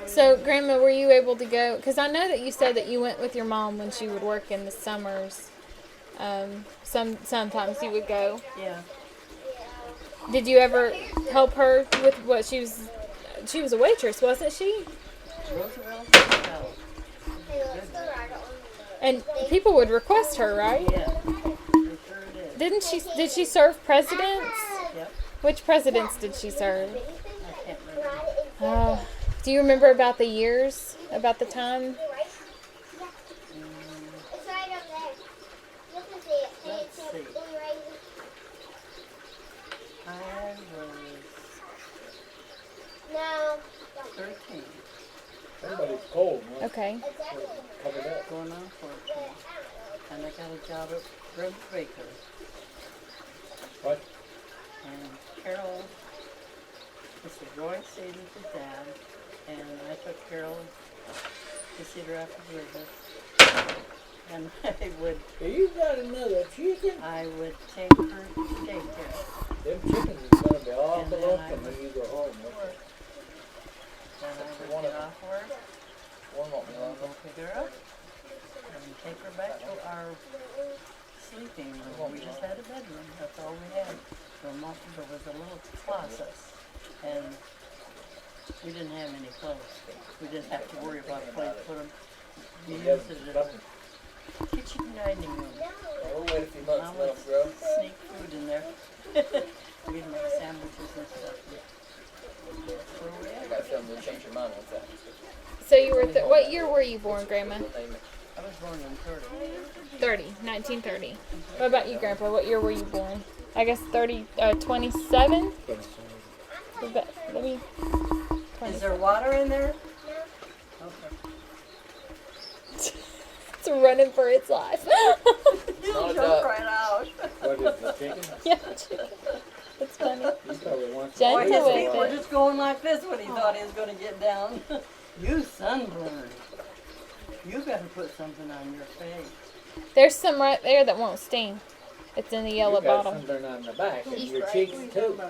So, Grandma, were you able to go? Because I know that you said that you went with your mom when she would work in the summers. Sometimes you would go. Yeah. Did you ever help her with what she was? She was a waitress, wasn't she? Roosevelt Hotel. And people would request her, right? Yeah. They sure did. Didn't she? Did she serve presidents? Yep. Which presidents did she serve? I can't remember. Do you remember about the years? About the time? Let's see. I was 13. Everybody's cold, man. Okay. Covered up. Going on 14. And I got a job at Rose Baker. What? And Carol, this is Roy Stevens' dad, and I took Carol to see her after service. And You got another chicken? I would take her to daycare. Them chickens is gonna be awful And then open when you go home. Then I would get off work, One won't be and long. go pick her up, and take her back to our sleeping room. We just had a bedroom, that's all we had. There was a little closet, and we didn't have any clothes. We didn't have to worry about a place to put them. We used it as a kitchen dining room. We'll wait a few months I and would let them grow. sneak food in there. We'd make sandwiches and stuff. I got something to change your mind with that. So you were. What year were you born, Grandma? I was born in 30. 1930. What about you, Grandpa? What year were you born? I guess 27? Let me. Is there water in there? Okay. It's running for its life. Not a Don't duck. cry it out. What is the chicken? Yeah, chicken. It's funny. You probably want Jen Boy, to his with feet were it. just going like this when he thought he was going to get down. You sunburned. You better put something on your face. There's some right there that won't sting. It's in the yellow You got bottle. sunburn on the back and your cheeks too.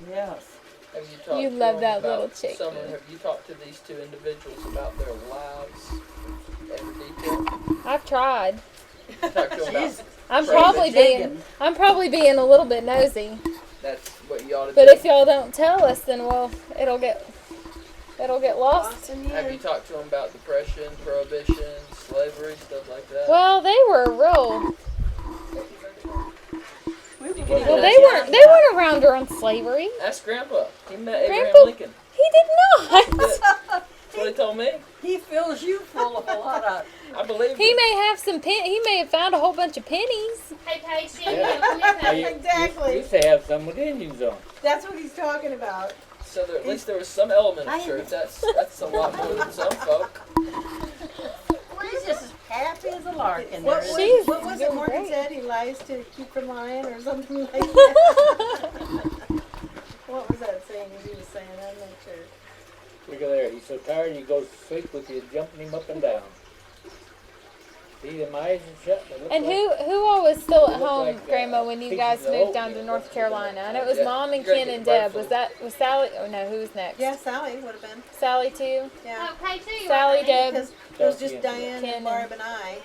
Yes. Have you talked You to love them that about little chick. Summer, have you talked to these two individuals about their lives in detail? I've tried. You talked to them about Jeez. I'm Crazy probably being a little bit nosy. that's what you ought to But do. if y'all don't tell us, then well, it'll get lost. Have you talked to them about depression, prohibition, slavery, stuff like that? Well, they were real. We were Well, Well, getting they weren't around during slavery. Ask Grandpa. He met Abraham Grandpa? Lincoln. He did not. That's what he told me. He fills you full of a lot of. I believe He him. may have he may have found a whole bunch of pennies. Hey, Paige, Exactly. You used to have some with Indians on. That's what he's talking about. So there, at least there was some element of truth. That's a lot more than some folk. He's just as happy as a lark in there. What isn't was, he? She's what was it doing Morgan great. said? He lies to keep from lying or something like that. What was that saying he was saying? I'm not sure. Look at there. He's so tired he goes to sleep with you jumping him up and down. See, them eyes are shut. They look And like- who all was still at They look home, like, Grandma, when you pieces guys of moved down to oatmeal. North Carolina? I know it was Yeah. Mom and Great Ken and big Deb. breakfast. Was Sally? Oh no, who was next? Yeah, Sally would have been. Sally too. Yeah. Oh, Paige, too, you Sally, are, Deb. Because it was Darcy just and Diane Ken and Barb and I.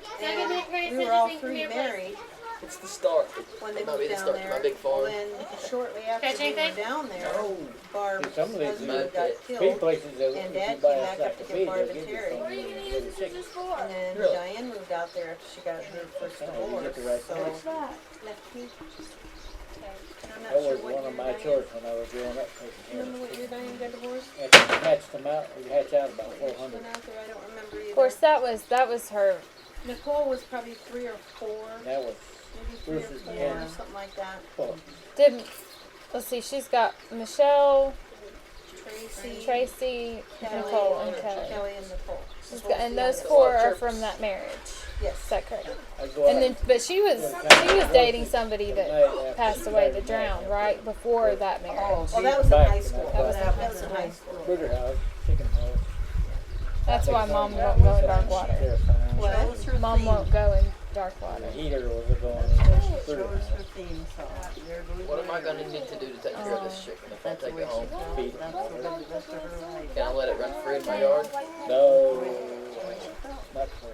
So give me a And credit we were center all so you can three be a married It's the start. when they It might be moved the down start to there. my big farm. Well, then shortly after Catch we were anything? down there, No. Barb See, some of these husband got feed killed. places that And if Dad you buy came a back sack up to of get feed, Barb they'll and give you Terry. some What are you going to use chicken. this for? And then Really? Diane moved out there after she got her first Yeah, you divorce. get the right So place. left me. I'm not That sure was what one year of my Diane- chores when I was growing up. Remember what year Diane got divorced? After we hatched them out, we hatched out about She 400. went out there, I don't remember either. Of course, that was her. Nicole was probably 3 or 4, That was maybe 3 or Bruce's 4, Ken. something like that. full. Let's see, she's got Michelle, Tracy, Kelly, Nicole, and Kelly. Kelly and Nicole. And those four are from that marriage. Yes. Is that correct? I go And out then, but she was dating somebody at night that after passed the away, Friday that drowned, night. right before that marriage. Oh, Well, that was in Back high in school. that That was in high school. Burger house, chicken house. That's why Mom won't go in dark water. Terrifying. What? What was her Mom theme? won't go in dark The water. heater was going Show through. us her theme song. There goes What am I Mary. gonna need to do to take care of this chicken if I That's the take way it she home? felt. Feed it. That's the way the rest of her life. Can I let it run free in my yard? No, That's the way she felt. not for,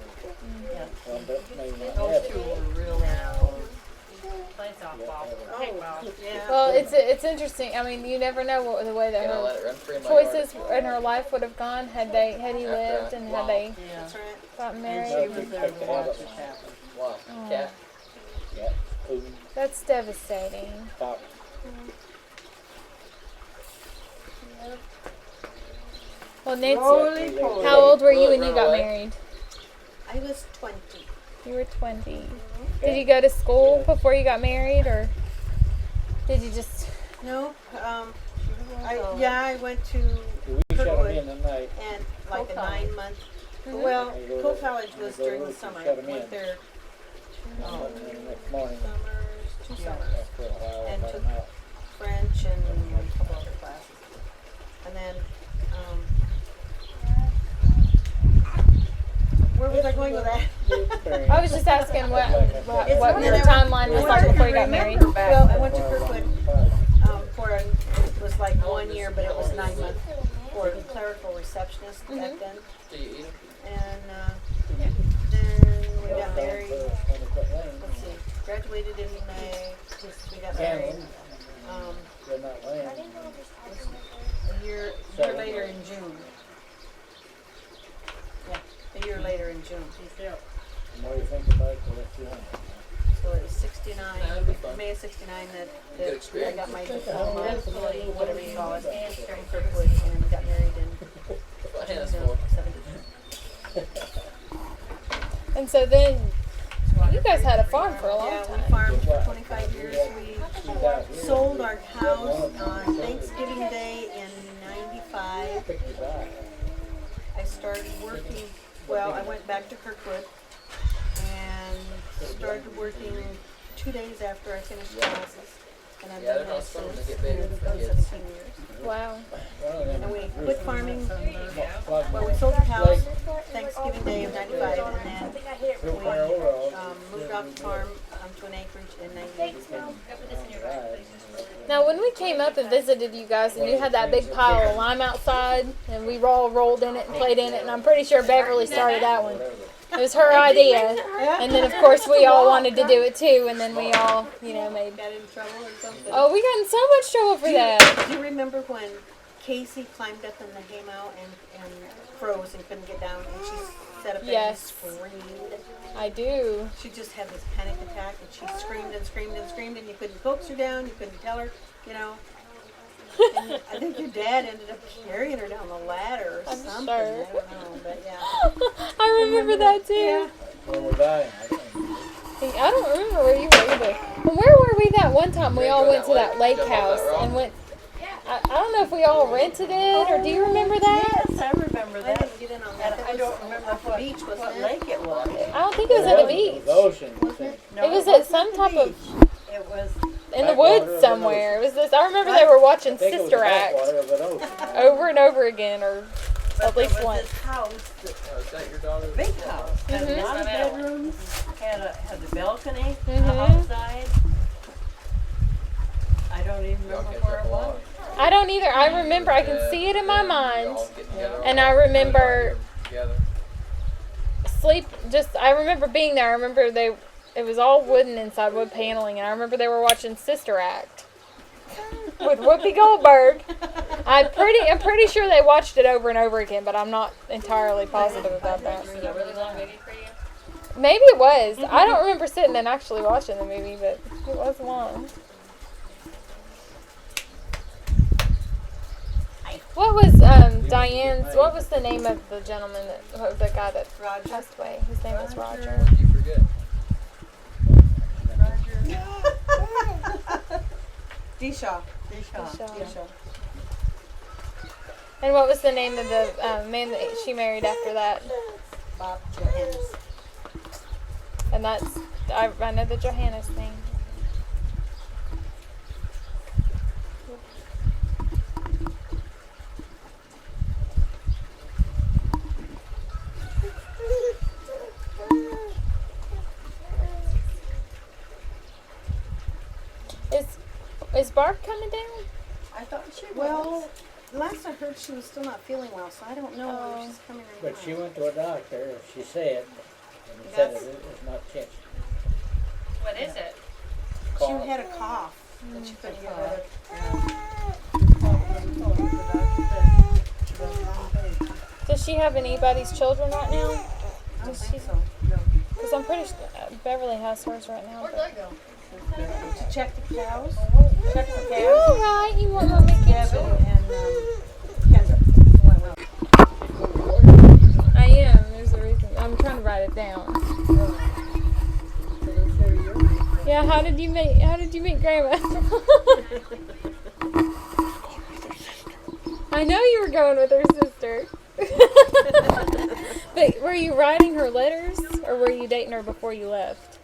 Yeah. well, that may not Those happen. two were real close. Play softball. Yeah. Hey, well. Yeah. Well, it's interesting. I mean, you never know what the way that Can I her let it run free in my yard? choices in her life would have gone had he lived and had they Yeah. That's right. gotten And she married. was there to watch it happen. Wow. Oh. Cat. Yeah, food, That's devastating. top. Well, Nancy, Roly poly. how old were you Will it when you run got away? married? I was 20. You were 20. Did you go to school before you got married, or did you just? No, She was I went to We shut them Kirkwood. in tonight. and like a Co-college. 9-month. Well, They go to- co-college was they go during to the summer. shut 'em Went in. there And then the next morning, two Yeah. summers, after a while, And I took- found out. French and a couple other classes. And then, where was I going with that? I was just asking what It's- your timeline was like before you got married. Well, I went to Kirkwood for it was like 1 year, but it was 9 months for a clerical receptionist back then. Do you eat them? And then we got married. Let's see, graduated in May. We got married. They're not laying. A year later in June. Yeah, a year later in June. The more you think about it, the less you want. So it was 69, That'd be fun. May of 69 Good that I experience. got my diploma, whatever you call it, from Kirkwood, and got married in What June hands of for? 72. And so then you guys had a farm for a long Yeah, we time. farmed for 25 years. We She's out here. sold our house on Thanksgiving Day in 95. Pick his eye. I started working, well, I went back to Kirkwood and started working 2 days after I finished classes. And I've Yeah, been they're there not supposed to since, get big for kids. 17 years. Wow. Well, then And we quit farming, plug well, we my sold the house Thanksgiving Day of 95, and then silk we hair overalls. moved off the farm to an acreage in 98. Now, when we came up and visited you guys, and you had that big pile of lime outside, and we all rolled in it and played in it, and I'm pretty sure Beverly started that one. It was her idea, and then of course we all wanted to do it too, and then we all, made. Got in trouble or something? Oh, we got in so much trouble for that. Do you remember when Casey climbed up in the haymow and froze and couldn't get down, and she sat up there Yes. and screamed? I do. She just had this panic attack, and she screamed and screamed and screamed, and you couldn't coax her down, you couldn't tell her, And I think your dad ended up carrying her down the ladder or I'm something. sure. I don't know, but yeah. I remember that too. Yeah. When we're dying, I think. I don't remember where you were either. And where were we that one time? We all went to that lake Jump off house that rock? and went. I don't know if we all rented it, or do you remember that? Yes, I remember I that. didn't get in on that. And That I was don't remember off the what, beach, wasn't what it? lake it was. I don't think it was at the beach. The ocean. No, It was at wasn't some the type of beach. It was, in the Backwater of woods an somewhere. It was this. I remember they were watching I think it was Sister the Act backwater of an ocean. over and over again, or but at least there was once. this house, that, Oh, is that your daughter? big house, had Mhm. a lot of bedrooms, had a balcony Mhm. outside. I don't even Y'all remember catch where up it a lot. was. I don't either. I remember. I can Yeah, see it in my y'all mind, get together. and I remember Together. sleep. I remember being there. I remember it was all wooden inside, wood paneling, and I remember they were watching Sister Act with Whoopi Goldberg. I'm pretty sure they watched it over and over again, but I'm not entirely positive about that. Was it a really long movie for you? Maybe it was. I don't remember sitting and actually watching the movie, but it was long. What was Diane's? What was the name of the gentleman the guy that Roger. passed away? His name was Roger. What did you forget? Deshaw. Deshaw. And what was the name of the man that she married after that? Bob Johannes. And that's I know the Johannes thing. bark coming down? I thought she was. Well, last I heard she was still not feeling well, so I don't know whether she's coming or But not. she went to a doctor, she said, and he said That's- it's not chest. What is it? She had a cough, but she couldn't get rid of it. Does she have anybody's children right now? I don't Does think she? so. No. Because I'm pretty sure Beverly has hers right now. Where'd But... I go? To check the cows. Check the You cows. alright? You want mommy to get Gavin you? and Kendra went with I am. There's a reason. I'm trying to write it down. Yeah. How did you meet Grandma? I know you were going with her sister. But were you writing her letters, or were you dating her before you left?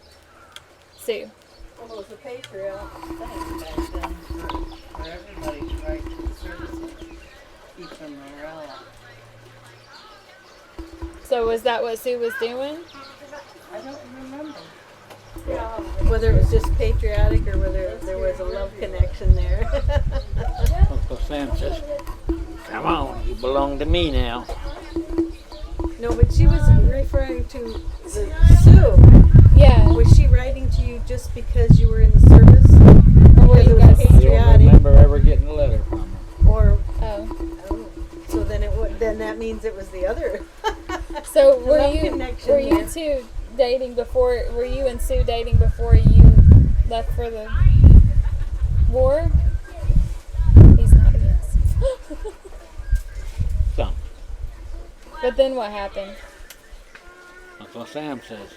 Sue. Well, it was a Patriot thing back then for everybody to write to the services, keep their morale up. So was that what Sue was doing? I don't remember. Whether it was just patriotic or whether there was a love connection there. Uncle Sam says, come on, you belong to me now. No, but she was referring to the Sue. Yeah. Was she writing to you just because you were in the service? Or were Because it you was guys? I don't patriotic? remember ever getting a letter from her. Or Oh. so then then that means it was the other. So The were love you connection were you there. two dating before? Were you and Sue dating before you left for the war? He's not a yes. Some. But then what happened? Uncle Sam says,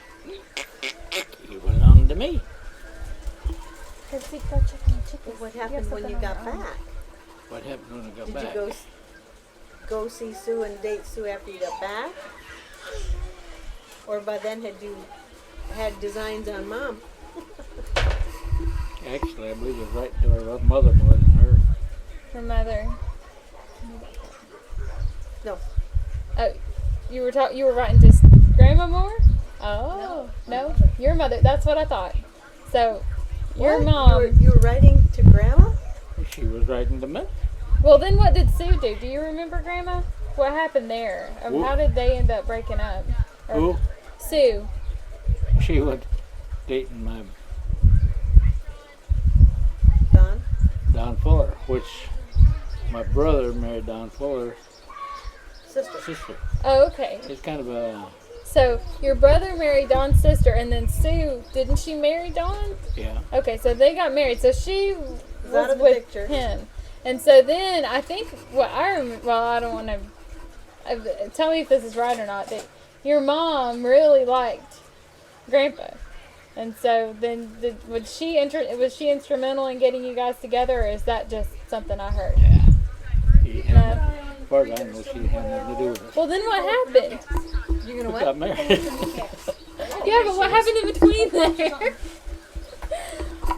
you belong to me. What happened when you got back? What happened when I got Did back? you go see Sue and date Sue after you got back? Or by then had you had designs on Mom? Actually, I believe it was right to her mother more than her. Her mother. No. Oh, you were writing to Grandma more? Oh, no, your mother. That's what I thought. So, your What? mom. You were writing to Grandma? She was writing to me. Well, then what did Sue do? Do you remember, Grandma? What happened there? Who? How did they end up breaking up? Or Who? Sue. She was dating my Don? Don Fuller, which my brother married Don Fuller's Sister. sister. Oh, okay. It's kind of a, So your brother married Don's sister, and then Sue, didn't she marry Don? yeah. Okay, so they got married. So she out was of the with picture. him, and so then I think what I remember. Well, I don't want to tell me if this is right or not. That your mom really liked Grandpa, and so then was she instrumental in getting you guys together, or is that just something I heard? He had, No. as far as I know, she had nothing to do with it. Well, then what happened? You're gonna We what? got married. Yeah, but what happened in between there?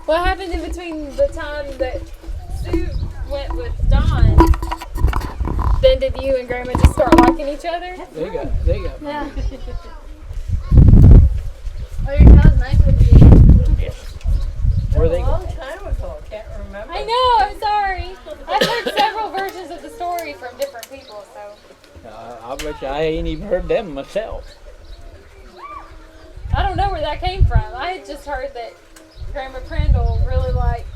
What happened in between the time that Sue went with Don? Then did you and Grandma just start liking each other? They got married. Oh, your cousin's nice with you. Yes. Where they A go? long time ago, I can't remember. I know, I'm sorry. I've heard several versions of the story from different people, so I'll bet you I ain't even heard them myself. I don't know where that came from. I had just heard that Grandma Prindle really liked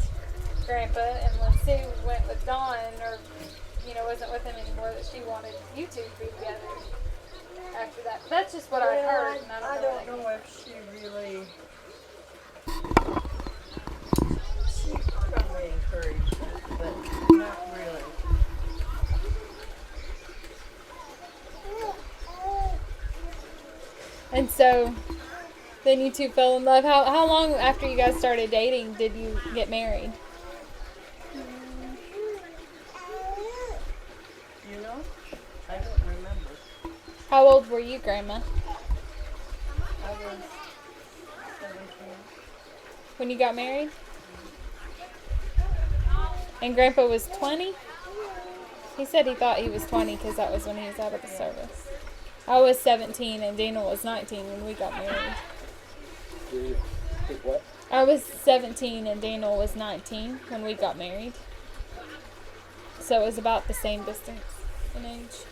Grandpa, and when Sue went with Don, or wasn't with him anymore, that she wanted you two to be together after that. But that's just what I heard, and I don't know if she really. She probably encouraged it, but not really. And so then you two fell in love. How long after you guys started dating did you get married? You know? I don't remember. How old were you, Grandma, I was 17. when you got married? And Grandpa was 20? He said he thought he was 20 because that was when he was out of the service. I was 17 and Dana was 19 when we got married. Did what? I was 17 and Daniel was 19 when we got married. So it was about the same distance in age.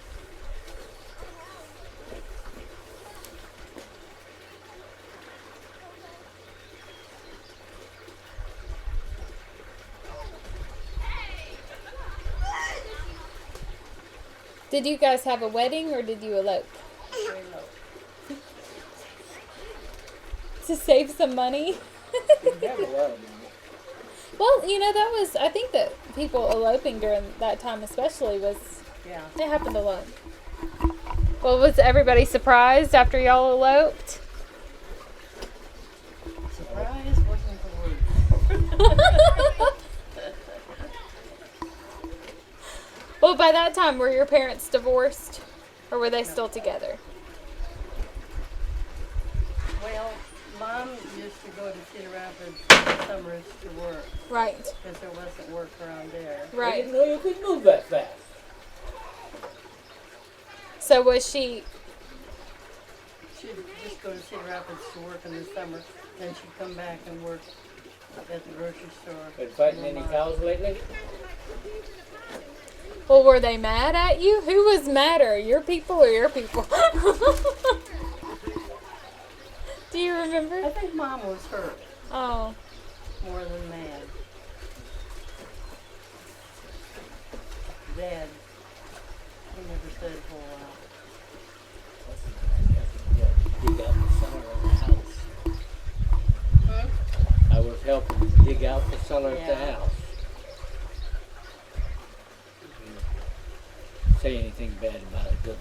Did you guys have a wedding or did you elope? To save some money? Didn't have a lot of money. Well, you know, that was, I think that people eloping during that time especially was, Yeah. it happened a lot. Well, was everybody surprised after y'all eloped? Surprise wasn't the word. Well, by that time, were your parents divorced? Or were they still together? Well, Mom used to go to Cedar Rapids summers to work Right, because there wasn't work around there. I right. didn't know you could move that fast. So was she, She'd just go to Cedar Rapids to work in the summer, then she'd come back and work at the grocery store. Been fighting with any Mom. cows lately? well, were they mad at you? Who was madder, your people or your people? Do you I remember? think Mom was hurt Oh, more than mad. Dad, he never said a whole lot. Dig out the cellar of the house. I was helping him dig out the cellar of the Yeah. house. Say anything bad about a good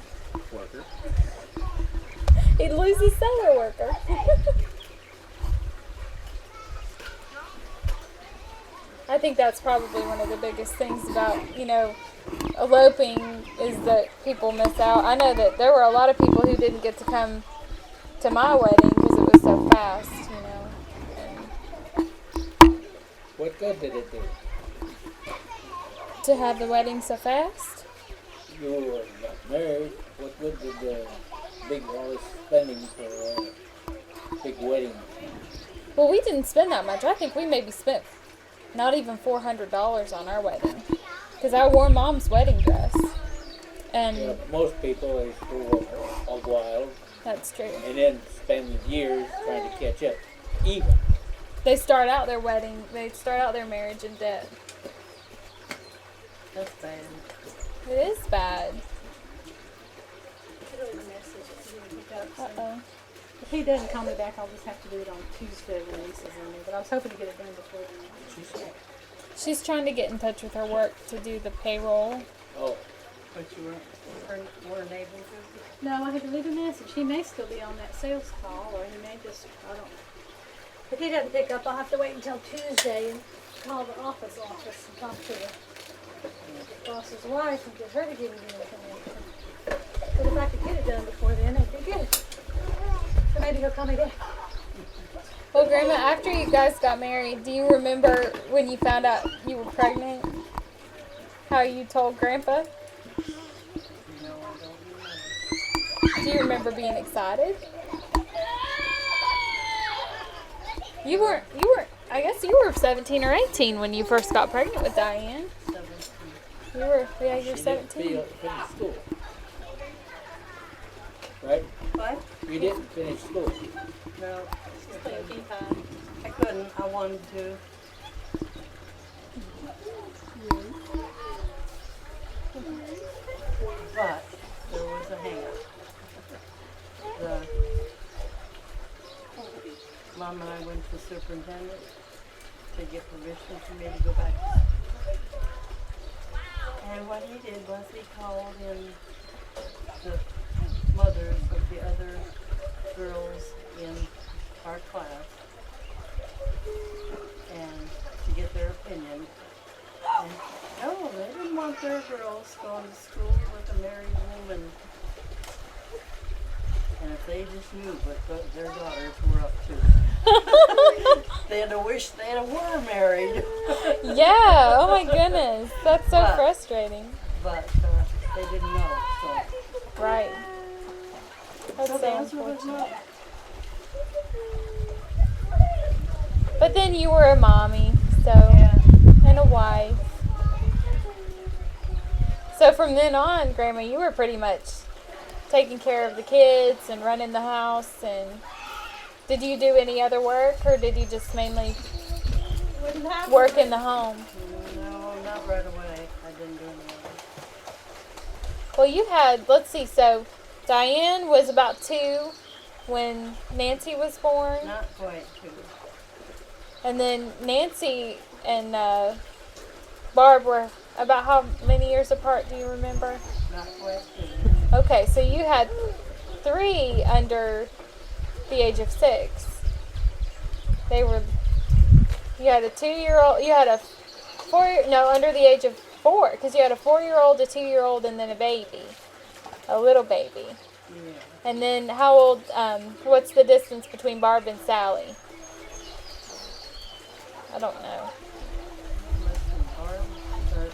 worker. he'd lose his cellar worker. I think that's probably one of the biggest things about, you know, eloping is that people miss out. I know that there were a lot of people who didn't get to come to my wedding because it was so fast, you know. And What good did it do? to have the wedding so fast. You got married. What good did the big all this spending for a big wedding? Well, we didn't spend that much. I think we maybe spent not even $400 on our wedding because I wore Mom's wedding dress. And You know, most people they go a while that's true. and then spend years trying to catch up. Even. They start out their wedding, they start out their marriage in debt. That's bad. It is bad. Put it in the message if you didn't pick up, so. Uh-oh. If he doesn't call me back, I'll just have to do it on Tuesday when Lisa's in there, but I was hoping to get it done before then. She's trying to get in touch with her work to do the payroll. Oh, But you weren't able to? No, I had to leave a message. He may still be on that sales call, or he may just, I don't. If he doesn't pick up, I'll have to wait until Tuesday and call the office and talk to the boss's wife and get her to give me the information. But if I could get it done before then, it'd be good. So maybe he'll call me back. Well, Grandma, after you guys got married, do you remember when you found out you were pregnant? How you told Grandpa? No, I don't remember. Do you remember being excited? You weren't, I guess you were 17 or 18 when you first got pregnant with Diane. 17. You were, yeah, she you're didn't 17. finish school. Right? What? You didn't finish school. No, Thank you. I couldn't. I wanted to. But there was a hang-up. The Mom and I went to the superintendent to get permission for me to go back. And what he did was he called in the mothers of the other girls in our class and to get their opinion. And oh, they didn't want their girls going to school with a married woman. And if they just knew what their daughters were up to, they'd have wished they'd have were married. Yeah, oh my goodness. That's so But- frustrating. But they didn't know. So, Right. That's so so the answer was unfortunate. no. But then you were a mommy, so Yeah. and a wife. So from then on, Grandma, you were pretty much taking care of the kids and running the house. And did you do any other work, or did you just mainly Wouldn't have work in the home? No, not right away. I didn't do anything. Well, you had, let's see, so Diane was about 2 when Nancy was born. Not quite too. And then Nancy and Barb were about how many years apart, do you remember? Not quite too. Okay, so you had 3 under the age of 6. You had a 2-year-old, you had a 4, no, under the age of 4, because you had a 4-year-old, a 2-year-old, and then a baby, a little baby. Yeah. And then how old, what's the distance between Barb and Sally? I don't know. Listen, Barb, but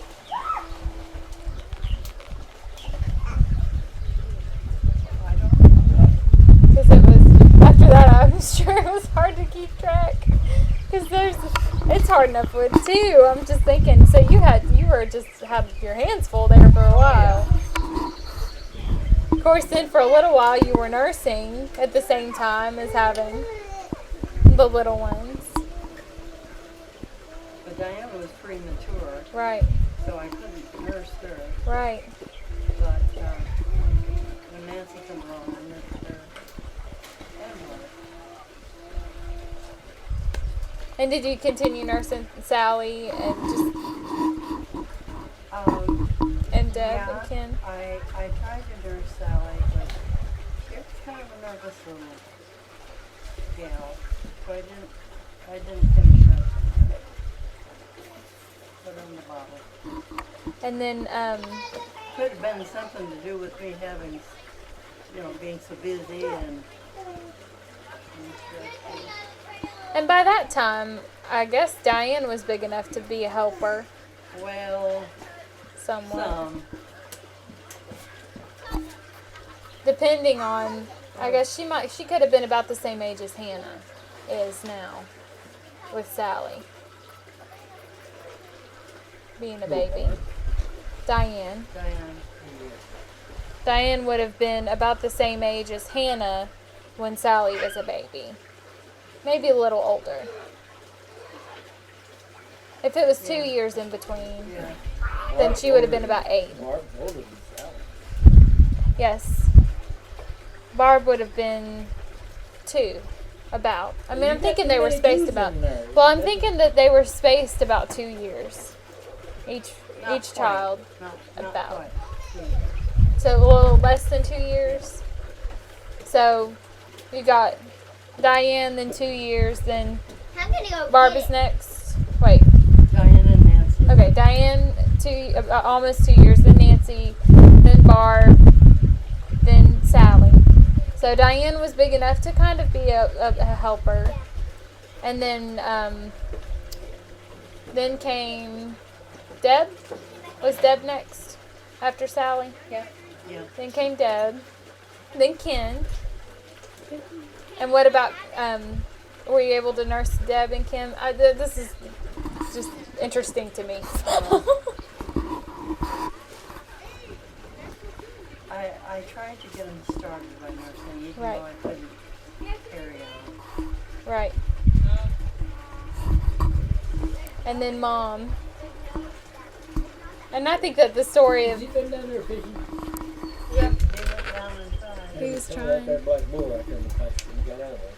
I don't know. Because it was, after that, I'm sure it was hard to keep track. Because it's hard enough with 2. I'm just thinking, so you had your hands full there for a while. Of course, then for a little while you were nursing at the same time as having the little ones. But Diana was premature, Right, so I couldn't nurse her. right. But when Nancy came along, I nursed her and her. And did you continue nursing Sally and Deb Yeah, and Ken? I tried to nurse Sally, but she was kind of a nervous little gal. So I didn't finish nursing her. Put her in the bottle. And then, Could have been something to do with me having, being so busy and stuff. and by that time, I guess Diane was big enough to be a helper Well, somewhat. some. Depending on, I guess she could have been about the same age as Hannah is now with Sally being a baby. Diane would have been about the same age as Hannah when Sally was a baby. Maybe a little older. If it was 2 years in between, Yeah. then she would have been about 8. Mark's older than Sally. Yes. Barb would have been 2, about. I mean, I'm thinking they were spaced about. Well, I'm thinking that they were spaced about 2 years. Each Not each quite. child. Not About. quite. So a little less than 2 years. So you got Diane, then 2 years, then I'm gonna go Barb get is next. Wait. Diane and Nancy. Okay, Diane, almost 2 years, then Nancy, then Barb, then Sally. So Diane was big enough to kind of be a helper. And then came Deb. Was Deb next after Sally? Yeah. Then came Deb. Then Ken. And what about, were you able to nurse Deb and Kim? This is just interesting to me. I tried to get them started by nursing, even Right. though I couldn't carry on. Right. And then Mom. And I think that the story Has he of been down there fishing? He went down and tried. He was Somewhere out trying. there Black Bull right there in the country when he got out of there.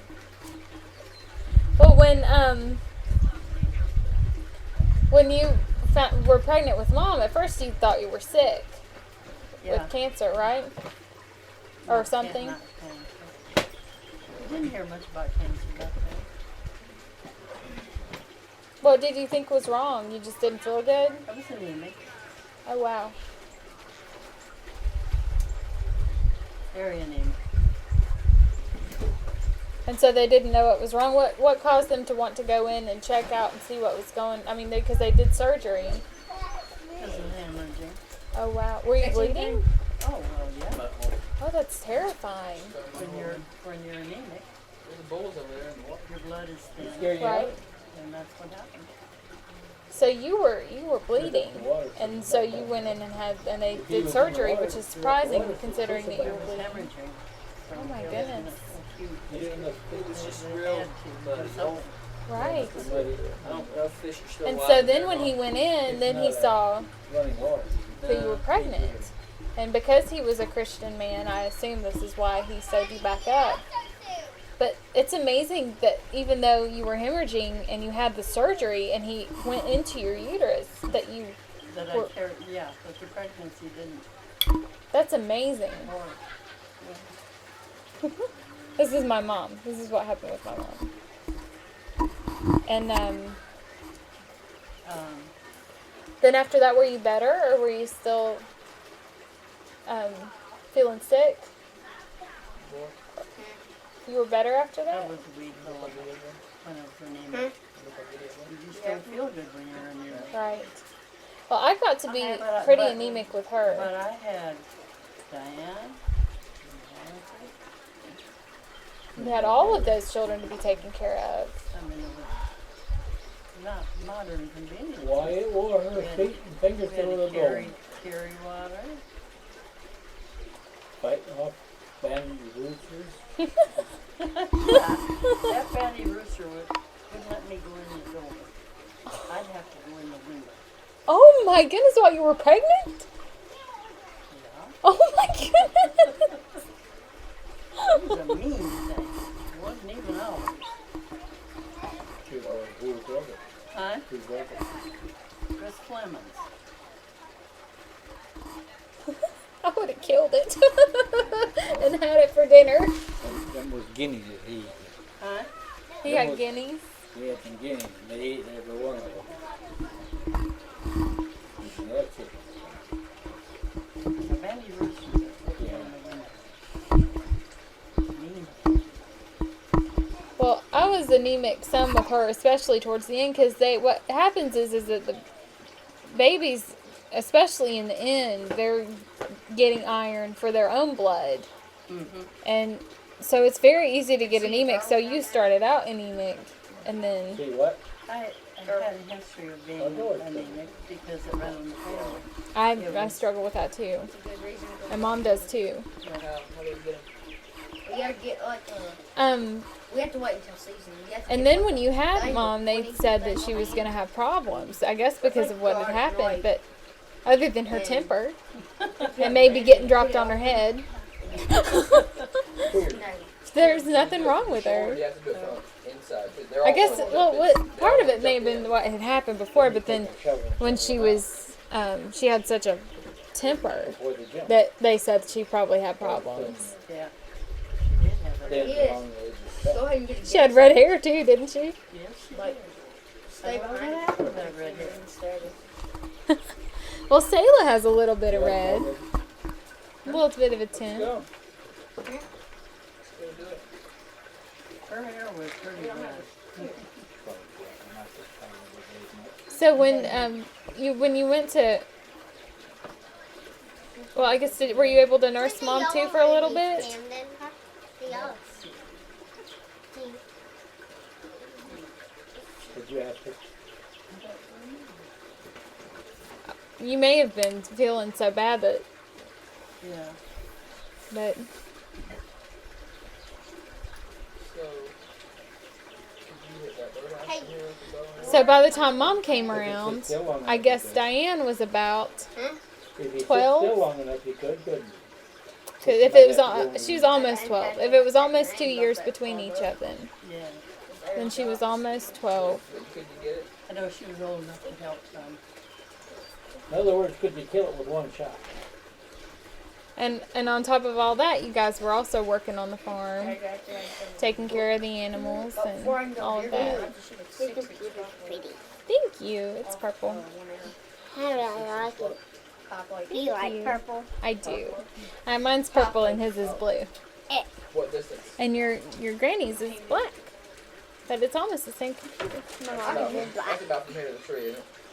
well, when you were pregnant with Mom, at first you thought you were sick Yeah. with cancer, right? Or Not something. Not cancer. I didn't hear much about cancer back then. What did you think was wrong? You just didn't feel good? I was anemic. Oh wow. Very anemic. And so they didn't know what was wrong. What caused them to want to go in and check out and see what was going? I mean, because they did surgery. Because of hemorrhaging. Oh wow. Were you bleeding? Oh, well, yeah. Oh, that's terrifying. When you're anemic, There's a bulls over there in the water. your blood is thin. Scare you Right. out? And that's what happened. So you were bleeding, and so you went in and they did surgery, which is surprising considering that you were It was bleeding. hemorrhaging. So Oh my it was goodness. acute. It was just They real had to, muddy. because of- Right. I don't know if fish are still And alive so in then there when or he not. went in, then he saw Running water. that you were pregnant. And because he was a Christian man, I assume this is why he sewed you back up. But it's amazing that even though you were hemorrhaging and you had the surgery and he went into your uterus, that you, That I Or- carried, yeah, but the pregnancy didn't that's amazing. work. This is my mom. This is what happened with my mom. And then after that, were you better or were you still feeling sick? You were better after I that? was weak a little bit when I was anemic. You still feel good when you're anemic. Right. Well, I got to be But- pretty but- anemic with her. But I had Diane, You had all of those children to be taken care of. I mean, it was not modern convenience. Why it wore her feet and fingers We to had the to bone. carry water. Fighting off bandaged roosters. That Fanny Rooster wouldn't let me go in the door. I'd have to go in the window. Oh my goodness, while you were pregnant? Yeah. Oh my goodness. It was a mean thing. It wasn't even ours. Who was it? Huh? Who was it? Chris Clemens. I would have killed it and had it for dinner. Them was guineas that he ate. Huh? He got guineas. We had some guineas and they ate every one of them. And that's it. The Fanny Rooster would go in the window. Mean. Well, I was anemic some with her, especially towards the end, because what happens is that the babies, especially in the end, they're getting iron for their own blood. Mm-hmm. And so it's very easy to get anemic. So you started out anemic, and then See what? I had a history of being anemic because it ran in the family. I struggle with that too. It's a good reason to go. My mom does too. How do you get 'em? We gotta get like we have to wait until season. We have to And get, then when you had mom, they said that she was going to have problems. I guess because of what had happened, but other than her temper and maybe getting dropped on her head, there's nothing wrong with Or her. do you have to do it from inside? 'Cause they're I all guess, full of well, lipids. what part of it may have been what had happened before, but then when she was, she had such a temper Before they jump. that they said she probably had problems. Yeah. She did have it. Then Yes. along the go ahead and get a She had red hair too, didn't she? Yes, she Like, did. stay What behind happened to that red hair? Well, Selah has a little bit of red, a little bit of a tint. Go. Let's go do it. Her hair was pretty red. So when you went to, well, I guess were you able to nurse mom too for a little bit? Did you ask her? You may have been feeling so bad that, Yeah. but So, did you hit that bird house in here with the bow and arrow? so by the time mom came around, I guess Diane was about, If you 12? sit still long enough, you could, couldn't you? 'cause if it was, she was almost 12. If it was almost 2 years between each of them, Yeah. then she was almost 12. Could you get it? I know she was old enough to help some. In other words, could you kill it with one shot? And on top of all that, you guys were also working on the farm, taking care of the animals and all of that. Thank you. It's purple. I like it. Do you like purple? I do. Mine's purple and his is blue. What distance? And your granny's is black. But it's almost the same color. My That's mom about, is black. that's about from here to the tree, isn't it?